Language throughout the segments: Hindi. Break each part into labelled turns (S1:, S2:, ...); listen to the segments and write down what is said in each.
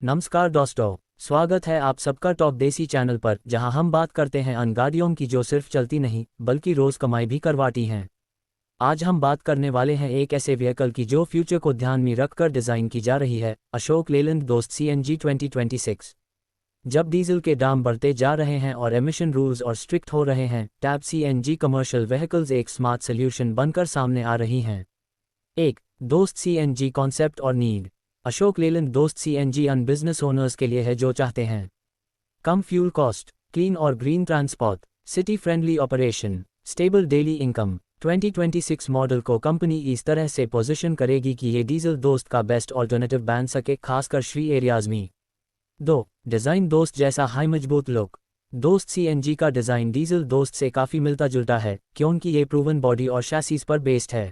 S1: नमस्कार दोस्तों, स्वागत है आप सबका टॉप देसी चैनल पर, जहां हम बात करते हैं उन गाड़ियों की जो सिर्फ चलती नहीं बल्कि रोज कमाई भी करवाती हैं। आज हम बात करने वाले हैं एक ऐसे व्हीकल की जो फ्यूचर को ध्यान में रखकर डिज़ाइन की जा रही है, अशोक लेलैंड दोस्त CNG 2026। जब डीजल के दाम बढ़ते जा रहे हैं और एमिशन रूल्स और स्ट्रिक्ट हो रहे हैं, टैब CNG कमर्शियल व्हीकल्स एक स्मार्ट सोल्यूशन बनकर सामने आ रही हैं। एक दोस्त CNG कॉन्सेप्ट और नीड। अशोक लेलैंड दोस्त CNG उन बिजनेस ओनर्स के लिए है जो चाहते हैं कम फ्यूल कॉस्ट, क्लीन और green transport, city friendly operation, stable daily income. 2026 model को कंपनी इस तरह से पोजीशन करेगी कि ये डीजल दोस्त का बेस्ट ऑल्टरनेटिव बन सके, खासकर श्री एरियाज में। 2 डिज़ाइन दोस्त जैसा हाई मजबूत लुक। दोस्त CNG का डिज़ाइन डीजल दोस्त से काफ़ी मिलता जुलता है क्योंकि ये प्रूवन बॉडी और शैसीज पर बेस्ड है।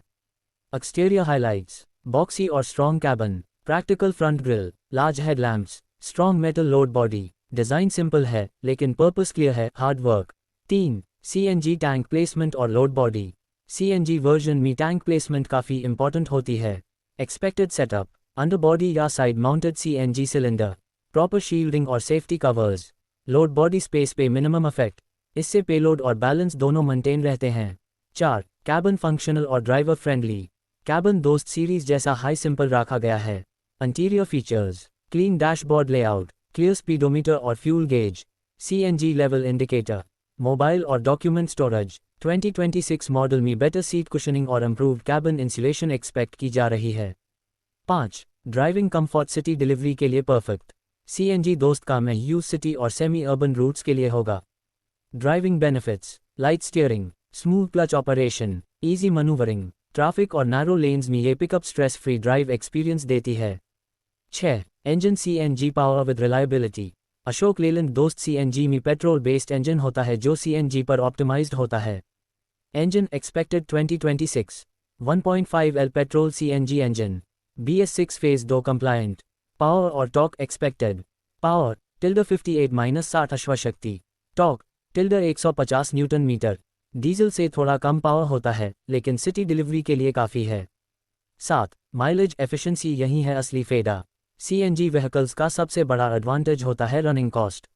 S1: एक्सटीरियर हाइलाइट्स, बॉक्सी और strong cabin, practical front grille, large headlamps, strong metal load body. Design simple है लेकिन पर्पस क्लियर है, hard work. 3 CNG tank placement और लोड बॉडी। CNG वर्जन में टैंक प्लेसमेंट काफ़ी इंपॉर्टेंट होती है। एक्सपेक्टेड सेटअप, अंडर बॉडी या side mounted CNG cylinder, proper shielding और safety covers. Load body space पे मिनिमम इफेक्ट, इससे पेलोड और बैलेंस दोनों मेंटेन रहते हैं। 4 कैबिन फंक्शनल और driver friendly. Cabin Dost series जैसा हाई सिंपल रखा गया है। Interior features, clean dashboard layout, clear speedometer और fuel gauge, CNG level indicator, mobile और डॉक्यूमेंट स्टोरेज। 2026 मॉडल में बेटर सीट कुशनिंग और इम्प्रूव्ड कैबिन इंसुलेशन एक्सपेक्ट की जा रही है। 5 ड्राइविंग कंफर्ट, सिटी डिलीवरी के लिए परफेक्ट। CNG दोस्त का में यूज सिटी और सेमी अर्बन रूट्स के लिए होगा। Driving benefits, light steering, smooth clutch operation, easy manoeuvring, traffic और नैरो लेन्स में ये pickup stress free drive experience देती है। 6 engine CNG power with reliability. Ashok Leyland Dost CNG में पेट्रोल बेस्ड इंजन होता है जो CNG पर ऑप्टिमाइज्ड होता है। Engine expected 2026 1.5L petrol CNG engine, BS6 phase 2 compliant. Power और टॉर्क एक्सपेक्टेड। पावर ~58 - 60 अश्वशक्ति, टॉर्क ~150 न्यूटन मीटर। डीजल से थोड़ा कम पावर होता है लेकिन सिटी डिलीवरी के लिए काफ़ी है। 7 माइलेज एफिशिएंसी, यही है असली फ़ायदा। CNG व्हीकल्स का सबसे बड़ा एडवांटेज होता है running cost.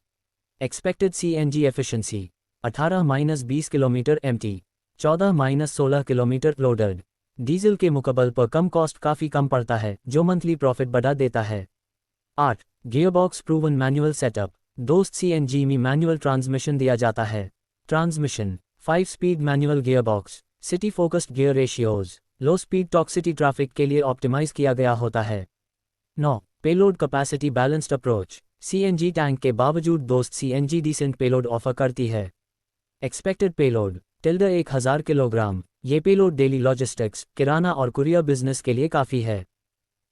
S1: Expected CNG efficiency 18 - 20 kilometre empty, 14 - 16 kilometre loaded. Diesel के मुकाबले पर कम कॉस्ट काफ़ी कम पड़ता है जो मंथली प्रॉफिट बढ़ा देता है। 8 गियरबॉक्स प्रूवन मैनुअल सेटअप। दोस्त CNG में मैनुअल ट्रांसमिशन दिया जाता है। Transmission 5 speed manual gearbox, city focused gear ratios, लो स्पीड टॉर्क सिटी ट्रैफिक के लिए ऑप्टिमाइज किया गया होता है। 9 payload capacity balanced approach. CNG tank के बावजूद दोस्त CNG डिसेंट पेलोड ऑफर करती है। Expected payload ~1000 kilogram. ये पेलोड डेली लॉजिस्टिक्स, किराना और कुरियर बिजनेस के लिए काफ़ी है।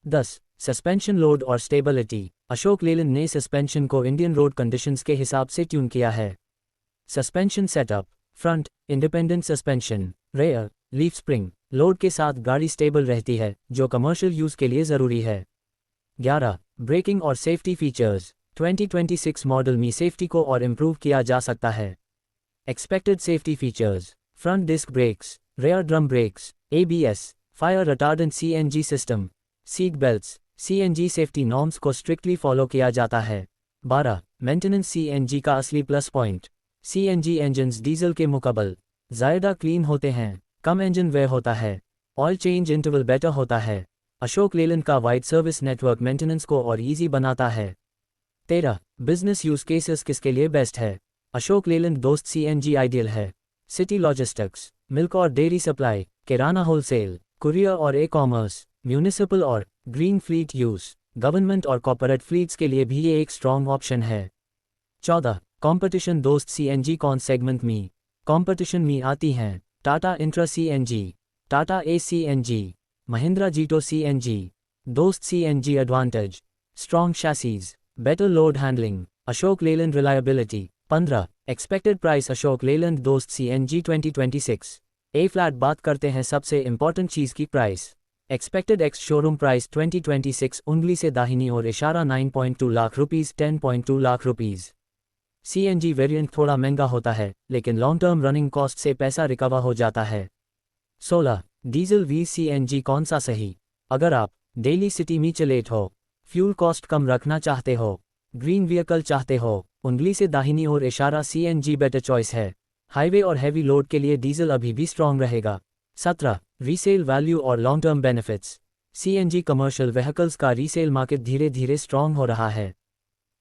S1: 10 सस्पेंशन लोड और स्टेबिलिटी। अशोक लेलैंड ने सस्पेंशन को इंडियन रोड कंडीशंस के हिसाब से ट्यून किया है। Suspension setup, front independent suspension, rear leaf spring. Load के साथ गाड़ी स्टेबल रहती है जो कमर्शियल यूज़ के लिए ज़रूरी है। 11 ब्रेकिंग और सेफ्टी फीचर्स। 2026 मॉडल में सेफ्टी को और इम्प्रूव किया जा सकता है। Expected safety features, front disc brakes, rear drum brakes, ABS, fire retardant CNG system, seat belts. CNG safety norms को स्ट्रिक्टली फॉलो किया जाता है। 12 मेंटेनेंस CNG का असली plus point. CNG engines diesel के मुकाबले ज़्यादा क्लीन होते हैं, कम इंजन वेयर होता है, ऑयल चेंज इंटरवल बेटर होता है। अशोक लेलैंड का वाइड सर्विस नेटवर्क मेंटेनेंस को और इजी बनाता है। 13 बिजनेस यूज केसेस किसके लिए बेस्ट है। अशोक लेलैंड दोस्त CNG आइडियल है। सिटी लॉजिस्टिक्स, मिल्क और डेयरी सप्लाई, किराना होलसेल, कुरियर और ई-कॉमर्स, म्यूनिसिपल और ग्रीन फ्लीट यूज, गवर्नमेंट और कॉर्पोरेट फ्लीट्स के लिए भी ये एक स्ट्रॉन्ग ऑप्शन है। 14 कंपटीशन दोस्त CNG कौन सेगमेंट में। कंपटीशन में आती हैं Tata Intra CNG, Tata ACNG, Mahindra Jeeto CNG। Dost CNG advantage, strong chassis, better load handling, Ashok Leyland reliability. 15 expected price Ashok Leyland Dost CNG 2026 ए फ्लैट। बात करते हैं सबसे इंपॉर्टेंट चीज़ की, price. Expected ex showroom price 2026 उंगली से दाहिनी और इशारा 9.2 lakh rupees 10.2 lakh rupees. CNG variant थोड़ा महंगा होता है लेकिन लॉन्ग टर्म रनिंग कॉस्ट से पैसा रिकवर हो जाता है। 16 डीजल वी CNG कौन सा सही। अगर आप डेली सिटी में चलेट हो, फ्यूल कॉस्ट कम रखना चाहते हो, ग्रीन व्हीकल चाहते हो, उंगली से दाहिनी ओर इशारा CNG बेटर चॉइस है। हाईवे और हैवी लोड के लिए डीजल अभी भी स्ट्रॉन्ग रहेगा। 17. रीसेल वैल्यू और long term benefits. CNG commercial vehicles का रीसेल मार्केट धीरे धीरे स्ट्रॉन्ग हो रहा है।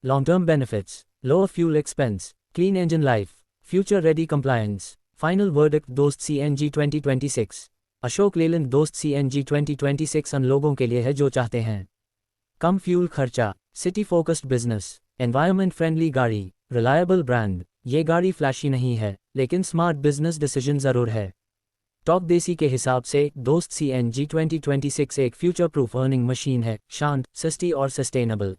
S1: Long term benefits, lower fuel expense, clean engine life, future ready compliance. Final verdict दोस्त CNG 2026। अशोक लेलैंड दोस्त CNG 2026 उन लोगों के लिए है जो चाहते हैं कम फ्यूल खर्चा, city focused business, environment friendly गाड़ी, रिलायबल ब्रांड। ये गाड़ी फ्लैशी नहीं है, लेकिन स्मार्ट बिजनेस डिसीजन ज़रूर है। टॉप देसी के हिसाब से दोस्त CNG 2026 एक फ्यूचर प्रूफ अर्निंग मशीन है, शांत, सस्ती और सस्टेनेबल।